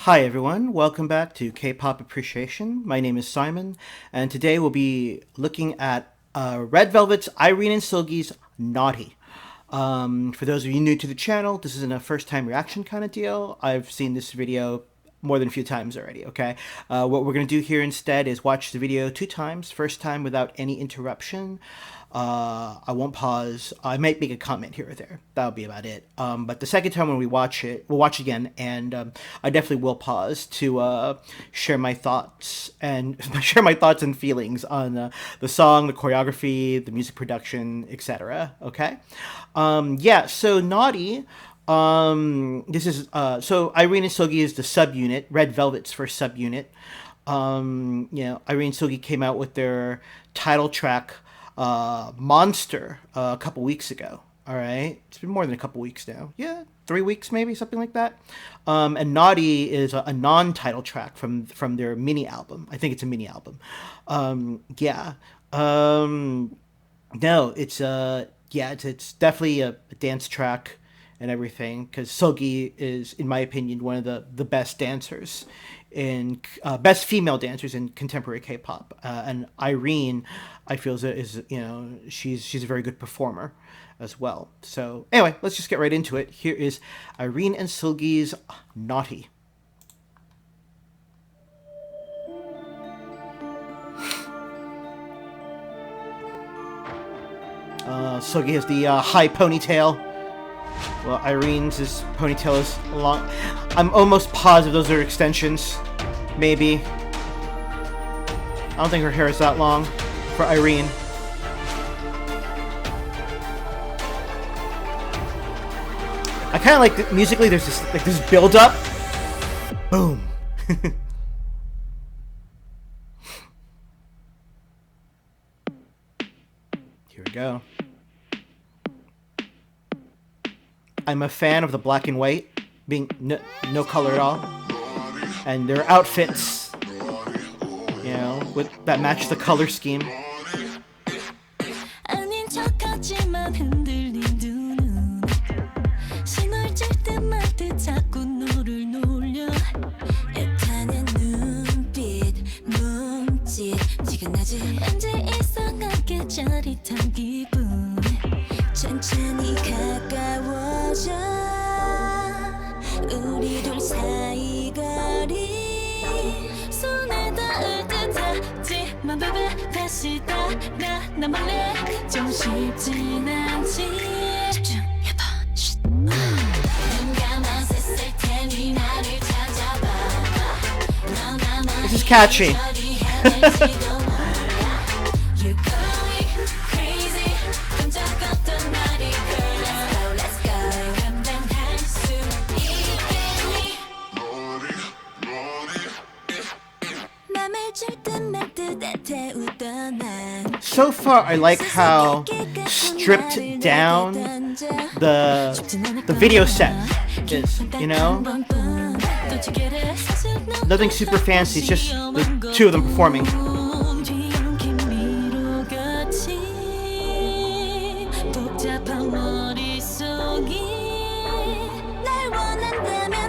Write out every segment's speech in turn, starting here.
Hi everyone, welcome back to K-Pop Appreciation. My name is Simon, and today we'll be looking at Red Velvet's Irene and Seulgi's Naughty. For those of you new to the channel, this isn't a first-time reaction kind of deal. I've seen this video more than a few times already, okay? What we're going to do here instead is watch the video 2 times. First time without any interruption. I won't pause. I might make a comment here or there. That'll be about it. But the second time when we watch it, we'll watch it again, and I definitely will pause to share my thoughts and feelings on the song, the choreography, the music production, etc. Okay? Yeah. So Naughty. This is so Irene and Seulgi is the subunit, Red Velvet's first subunit. Irene and Seulgi came out with their title track, Monster, a couple weeks ago. All right, it's been more than a couple weeks now. Yeah, 3 weeks maybe, something like that. And Naughty is a non-title track from their mini album. I think it's a mini album. Yeah. No, it's definitely a dance track and everything, because Seulgi is, in my opinion, one of the best dancers best female dancers in contemporary K-pop. And Irene, I feel is she's a very good performer as well. So anyway, let's just get right into it. Here is Irene and Seulgi's Naughty. Seulgi has the high ponytail. Well, Irene's ponytail is long. I'm almost positive those are extensions. Maybe. I don't think her hair is that long for Irene. I kind of like musically. There's this build up. Boom. Here we go. I'm a fan of the black and white, being no color at all, and their outfits, that match the color scheme. 천천히 가까워져 우리 둘 사이 거리 손에 닿을 듯하지만 baby 다시 따라 나 몰래 좀 쉽진 않지 집중해봐 눈 감아 셌을 테니 나를 찾아봐 너 남아 This is catchy. So far, I like how stripped down the video set is, Nothing super fancy, it's just the two of them performing.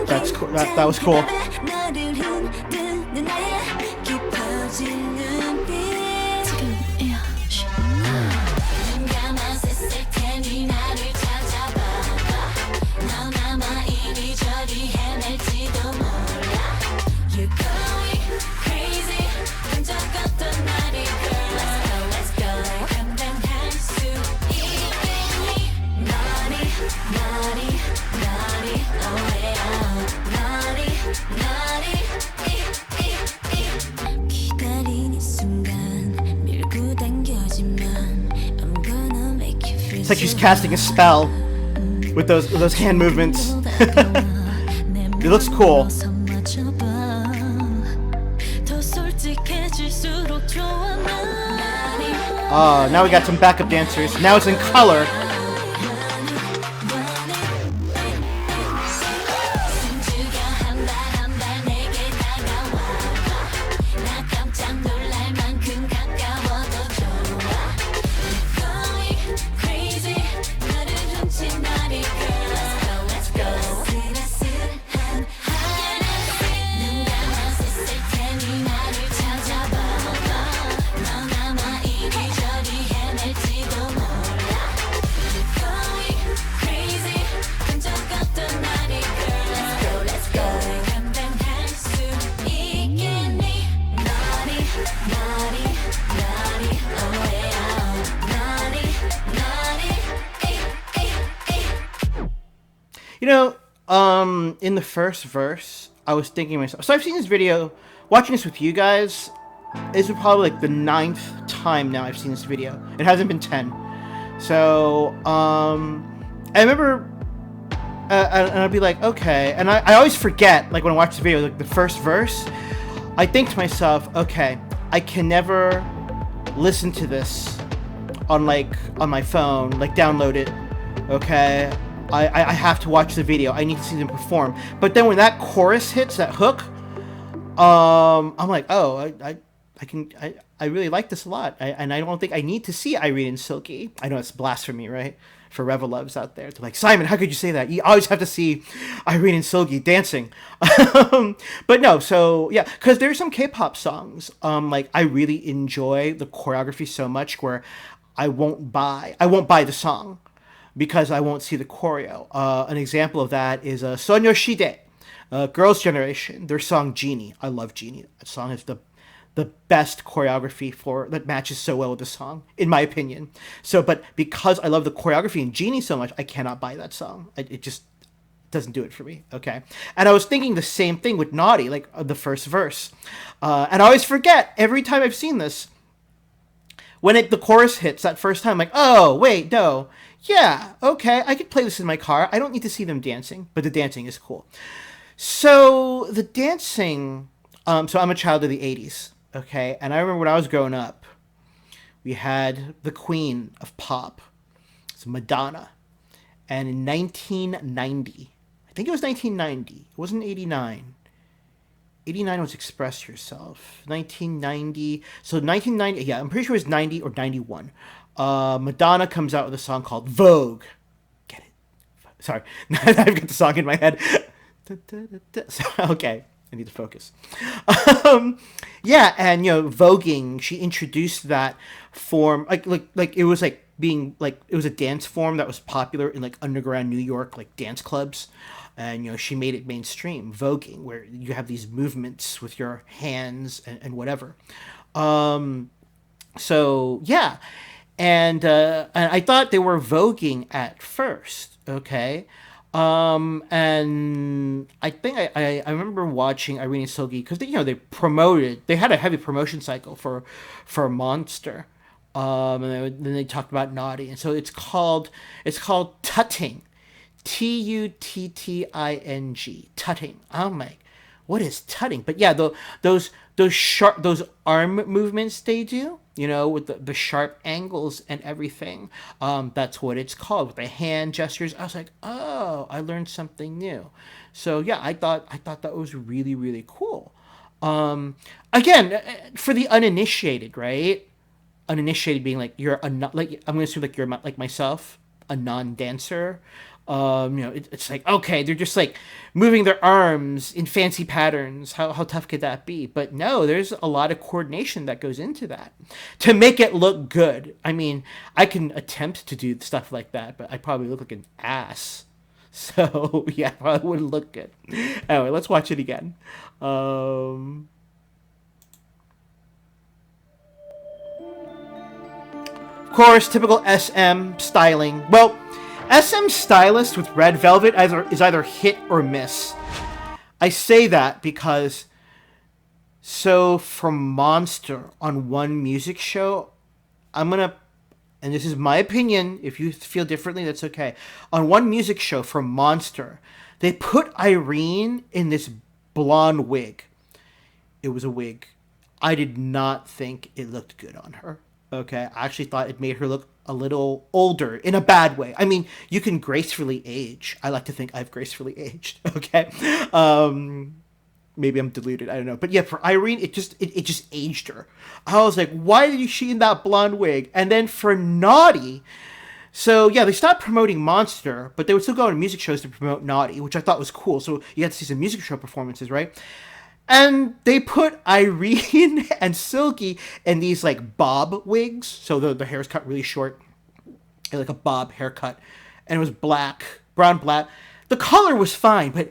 That's cool. That was cool. It's like she's casting a spell with those hand movements. It looks cool. Oh, now we got some backup dancers. Now it's in color. You know, in the first verse, I was thinking to myself. So I've seen this video, watching this with you guys. This is probably like the ninth time now I've seen this video. It hasn't been 10. So, I remember, and I'd be like, okay. And I always forget, like when I watch the video, like the first verse, I think to myself, okay, I can never listen to this on my phone, like download it. Okay, I have to watch the video. I need to see them perform. But then when that chorus hits, that hook, I'm like, oh, I really like this a lot. And I don't think I need to see Irene and Seulgi. I know it's blasphemy, right? For Revel Loves out there. They're like, Simon, how could you say that? You always have to see Irene and Seulgi dancing. But no, so yeah, because there's some K-pop songs, like I really enjoy the choreography so much where I won't buy the song because I won't see the choreo. An example of that is Sonyoshide, Girls' Generation, their song Genie. I love Genie. That song is the best choreography for that matches so well with the song, in my opinion. So, but because I love the choreography in Genie so much, I cannot buy that song. It just doesn't do it for me. Okay, and I was thinking the same thing with Naughty, like the first verse, and I always forget every time I've seen this. When the chorus hits that first time, I'm like, oh wait, no, yeah, okay, I could play this in my car. I don't need to see them dancing, but the dancing is cool. So the dancing, so I'm a child of the '80s. Okay, and I remember when I was growing up, we had the queen of pop, it's Madonna, and in 1990, I think it was 1990, it wasn't 89. 89 was Express Yourself. 1990, so 1990, yeah, I'm pretty sure it was 90 or 91. Madonna comes out with a song called Vogue. Get it? Sorry, I've got the song in my head. Okay. I need to focus. Yeah, and voguing. She introduced that form, like it was like being like it was a dance form that was popular in like underground New York, like dance clubs, and she made it mainstream. Voguing, where you have these movements with your hands and whatever. So yeah, and I thought they were voguing at first. Okay. And I think I remember watching Irene and Seulgi because they had a heavy promotion cycle for Monster, and then they talked about Naughty, and so it's called tutting, Tutting, tutting. I'm like, what is tutting? But yeah, those arm movements they do, with the sharp angles and everything. That's what it's called, with the hand gestures. I was like, oh, I learned something new. So yeah, I thought that was really, really cool. Again, for the uninitiated, right? Uninitiated being like I'm gonna assume like you're like myself, a non-dancer. It's like, okay, they're just like moving their arms in fancy patterns. How tough could that be? But no, there's a lot of coordination that goes into that to make it look good. I mean, I can attempt to do stuff like that, but I probably look like an ass. So yeah, probably wouldn't look good. Anyway, let's watch it again. Of course, typical SM styling. Well, SM stylist with Red Velvet is either hit or miss. I say that because, so for Monster on one music show, and this is my opinion, if you feel differently, that's okay. On one music show for Monster, they put Irene in this blonde wig. It was a wig. I did not think it looked good on her. Okay, I actually thought it made her look a little older in a bad way. I mean, you can gracefully age. I like to think I've gracefully aged. Okay, maybe I'm deluded. I don't know, but yeah, for Irene, it just aged her. I was like, why is she in that blonde wig? And then for Naughty, so yeah, they stopped promoting Monster, but they would still go on music shows to promote Naughty, which I thought was cool. So you had to see some music show performances, right? And they put Irene and Seulgi in these like bob wigs. So the hair's cut really short, like a bob haircut. And it was brown black. The color was fine, but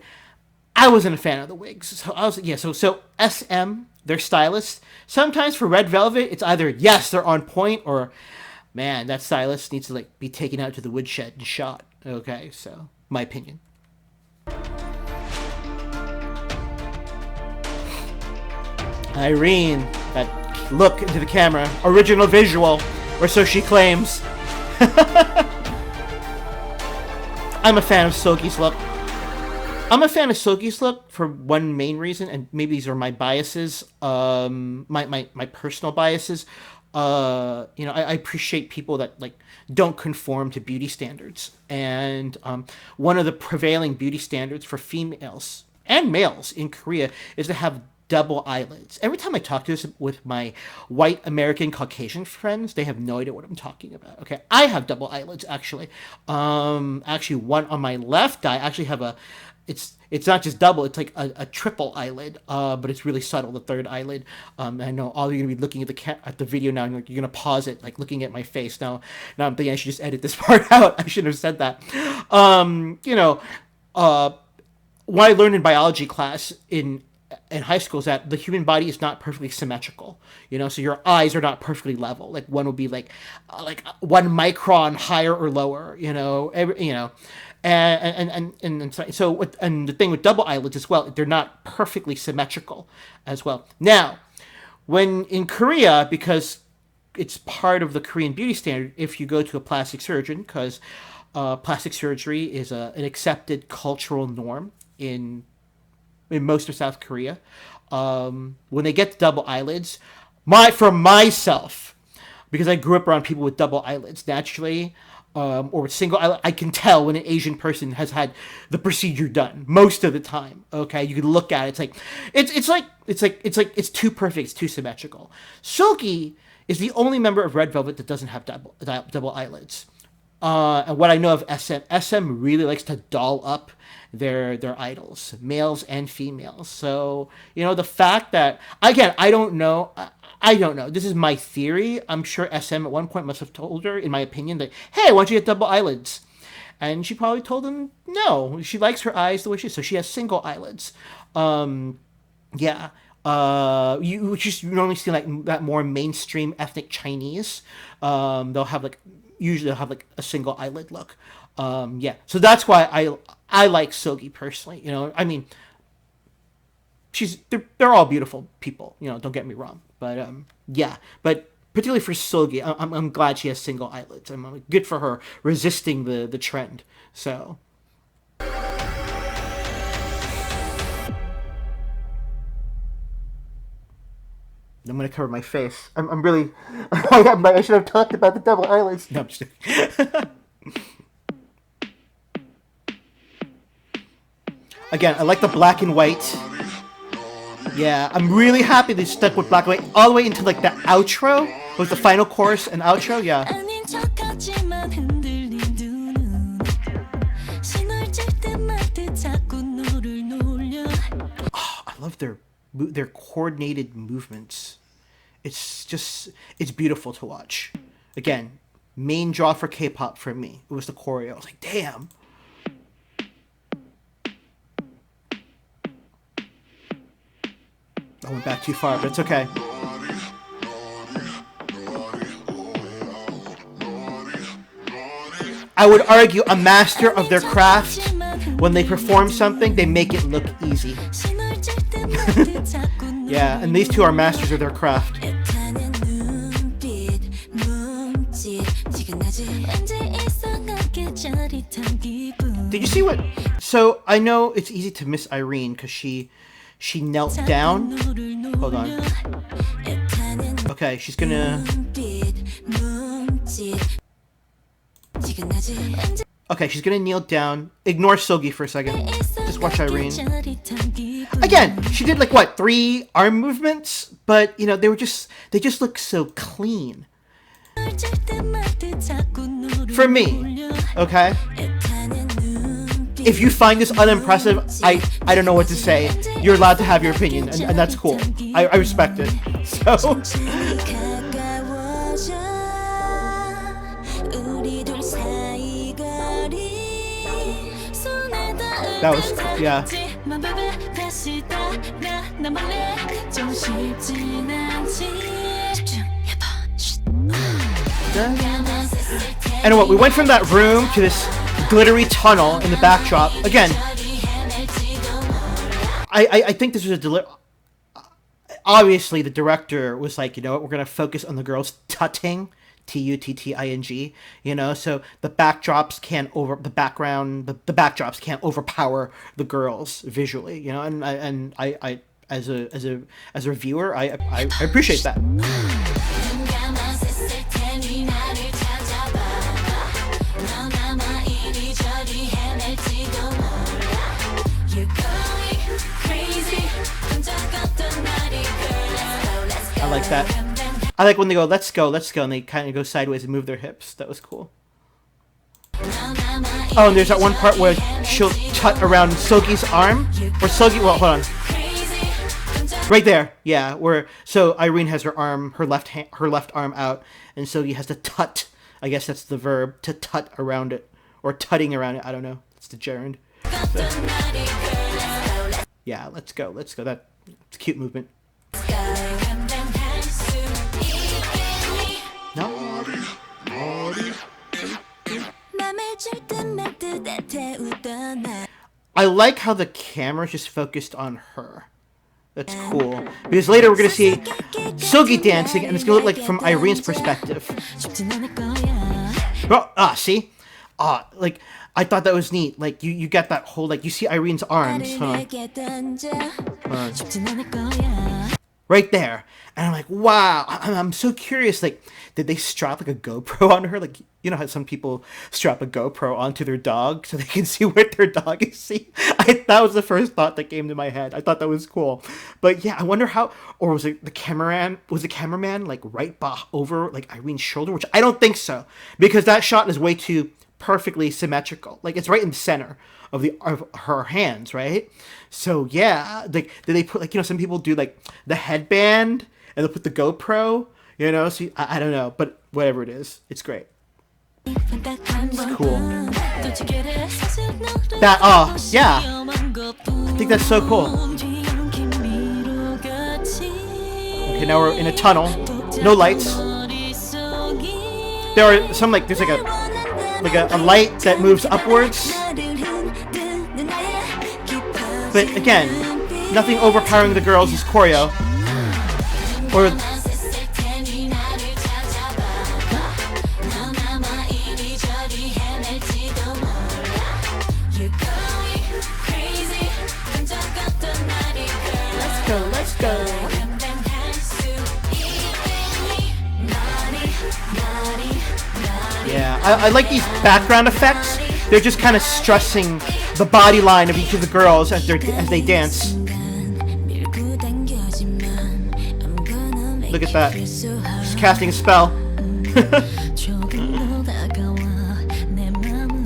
I wasn't a fan of the wigs. So I was, yeah, so SM, their stylist. Sometimes for Red Velvet, it's either, yes, they're on point, or, man, that stylist needs to like be taken out to the woodshed and shot. Okay, so my opinion. Irene, that look into the camera, original visual, or so she claims. I'm a fan of Seulgi's look. I'm a fan of Seulgi's look for one main reason, and maybe these are my biases, my personal biases. I appreciate people that like don't conform to beauty standards, and one of the prevailing beauty standards for females and males in Korea is to have double eyelids. Every time I talk to this with my white American Caucasian friends, they have no idea what I'm talking about. Okay, I have double eyelids actually. Actually, one on my left eye. I actually have a. It's not just double. It's like a triple eyelid. But it's really subtle. The third eyelid. I know all you're gonna be looking at the video now, and you're gonna pause it, like looking at my face. Now I'm thinking I should just edit this part out. I shouldn't have said that. What I learned in biology class in high school is that the human body is not perfectly symmetrical. So your eyes are not perfectly level. Like one will be like 1 micron higher or lower. And the thing with double eyelids as well, they're not perfectly symmetrical as well. Now, when in Korea, because it's part of the Korean beauty standard, if you go to a plastic surgeon, because plastic surgery is an accepted cultural norm in most of South Korea. When they get double eyelids, for myself, because I grew up around people with double eyelids naturally, or with single eyelid, I can tell when an Asian person has had the procedure done most of the time. Okay, you can look at it. It's too perfect. It's too symmetrical. Seulgi is the only member of Red Velvet that doesn't have double eyelids. And what I know of SM really likes to doll up their idols, males and females. So the fact that, again, I don't know. This is my theory. I'm sure SM at one point must have told her, in my opinion, that, hey, why don't you get double eyelids? And she probably told him no. She likes her eyes the way she is, so she has single eyelids. Yeah. You normally see like that more mainstream ethnic Chinese. They'll have usually a single eyelid look. Yeah. So that's why I like Seulgi personally. I mean, they're all beautiful people. Don't get me wrong. But yeah. But particularly for Seulgi, I'm glad she has single eyelids. I'm good for her resisting the trend. So. I'm gonna cover my face. I'm really. I should have talked about the double eyelids. No, I'm just kidding. Again, I like the black and white. Yeah, I'm really happy they stuck with black and white all the way into like the outro, with the final chorus and outro. Yeah. Oh, I love their coordinated movements. It's beautiful to watch. Again, main draw for K-pop for me. It was the choreo. I was like, damn. I went back too far, but it's okay. I would argue a master of their craft, when they perform something, they make it look easy. Yeah, and these two are masters of their craft. Did you see what? So I know it's easy to miss Irene because she knelt down. Hold on. Okay, she's gonna. Okay, she's gonna kneel down. Ignore Seulgi for a second. Just watch Irene. Again, she did 3 arm movements, but they just look so clean. For me, okay? If you find this unimpressive, I don't know what to say. You're allowed to have your opinion, and that's cool. I respect it. So. That was, yeah. And what, we went from that room to this glittery tunnel in the backdrop. Again, I think this was obviously the director was like, you know what, we're gonna focus on the girls tutting, tutting, you know, so the backdrops can't over the background, the backdrops can't overpower the girls visually, you know, and I as a reviewer, I appreciate that. I like that. I like when they go, let's go, and they kind of go sideways and move their hips. That was cool. Oh, and there's that one part where she'll tut around Seulgi's arm. Or Seulgi, well, hold on. Right there, yeah. Where so Irene has her left arm out, and Seulgi has to tut. I guess that's the verb, to tut around it, or tutting around it. I don't know. It's the gerund. So, yeah, let's go. That's a cute movement. No. I like how the camera's just focused on her. That's cool. Because later we're gonna see Seulgi dancing, and it's gonna look like from Irene's perspective. Oh, see? Like, I thought that was neat. Like, you get that whole, like, you see Irene's arms. Right there. And I'm like, wow. I'm so curious. Like, did they strap, like, a GoPro on her? Like, you know how some people strap a GoPro onto their dog so they can see what their dog is seeing? That was the first thought that came to my head. I thought that was cool. But, yeah, I wonder how... Or was it the cameraman, like, right over, like, Irene's shoulder? Which I don't think so. Because that shot is way too perfectly symmetrical. Like, it's right in the center of her hands, right? So yeah, like, did they put, like, you know, some people do like the headband and they'll put the GoPro, you know? So I don't know, but whatever it is, it's great. It's cool. That yeah, I think that's so cool. Okay, now we're in a tunnel, no lights. There are some, like, there's like a light that moves upwards. But again, nothing overpowering the girls' choreo. Or let's go. Yeah, I like these background effects. They're just kind of stressing the body line of each of the girls as they dance. Look at that. She's casting a spell.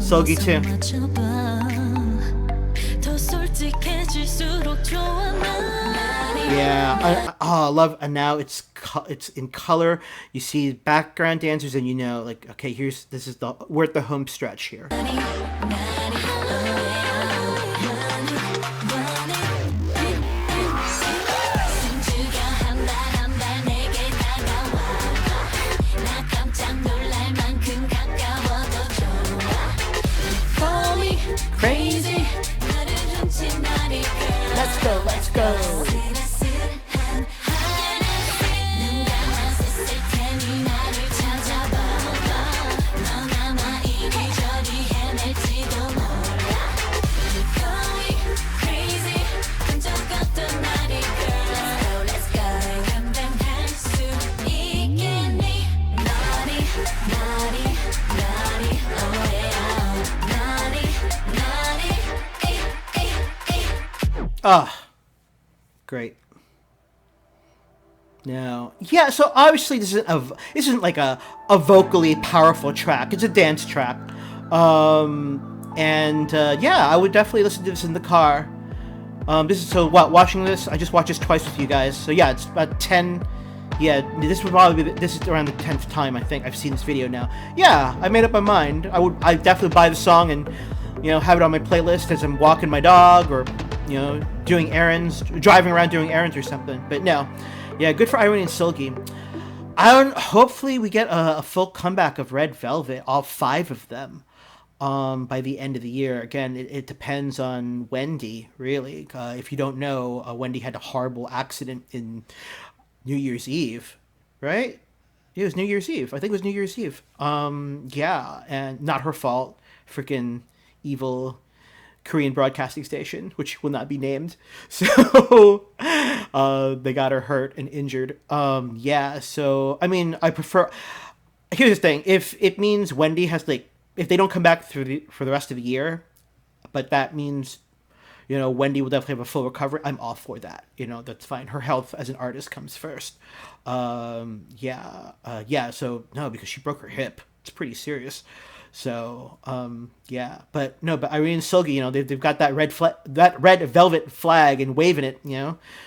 Seulgi too. Yeah, I love, and now it's in color. You see background dancers, and you know, like, okay, we're at the home stretch here. Crazy. Let's go. Great. Now, yeah, so obviously this isn't like a vocally powerful track. It's a dance track. Yeah, I would definitely listen to this in the car. Watching this, I just watched this twice with you guys. So yeah, it's about 10. Yeah, this is around the 10th time I think I've seen this video now. Yeah, I made up my mind. I'd definitely buy the song and, you know, have it on my playlist as I'm walking my dog, or, you know, doing errands, driving around doing errands or something. But no, yeah, good for Irene and Seulgi. Hopefully we get a full comeback of Red Velvet, all 5 of them. by the end of the year. Again, it depends on Wendy, really. If you don't know, Wendy had a horrible accident in New Year's Eve, right? It was New Year's Eve. I think it was New Year's Eve. Yeah, and not her fault. Freaking evil Korean broadcasting station, which will not be named. So they got her hurt and injured. Yeah, so I mean, I prefer. Here's the thing: if it means Wendy has like, if they don't come back for the rest of the year, but that means Wendy will definitely have a full recovery. I'm all for that. That's fine. Her health as an artist comes first. Yeah. So no, because she broke her hip. It's pretty serious. So yeah, but no, but Irene and Seulgi, they've got that red velvet flag and waving it.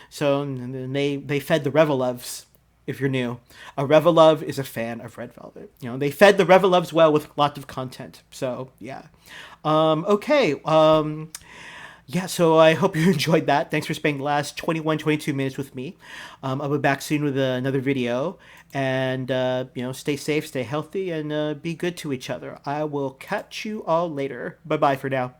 So and then they fed the Revelovs. If you're new, a Revelove is a fan of Red Velvet. They fed the Reveloves well with lots of content. So yeah. Okay. Yeah, so I hope you enjoyed that. Thanks for spending the last 21, 22 minutes with me. I'll be back soon with another video. And, stay safe, stay healthy, and be good to each other. I will catch you all later. Bye-bye for now.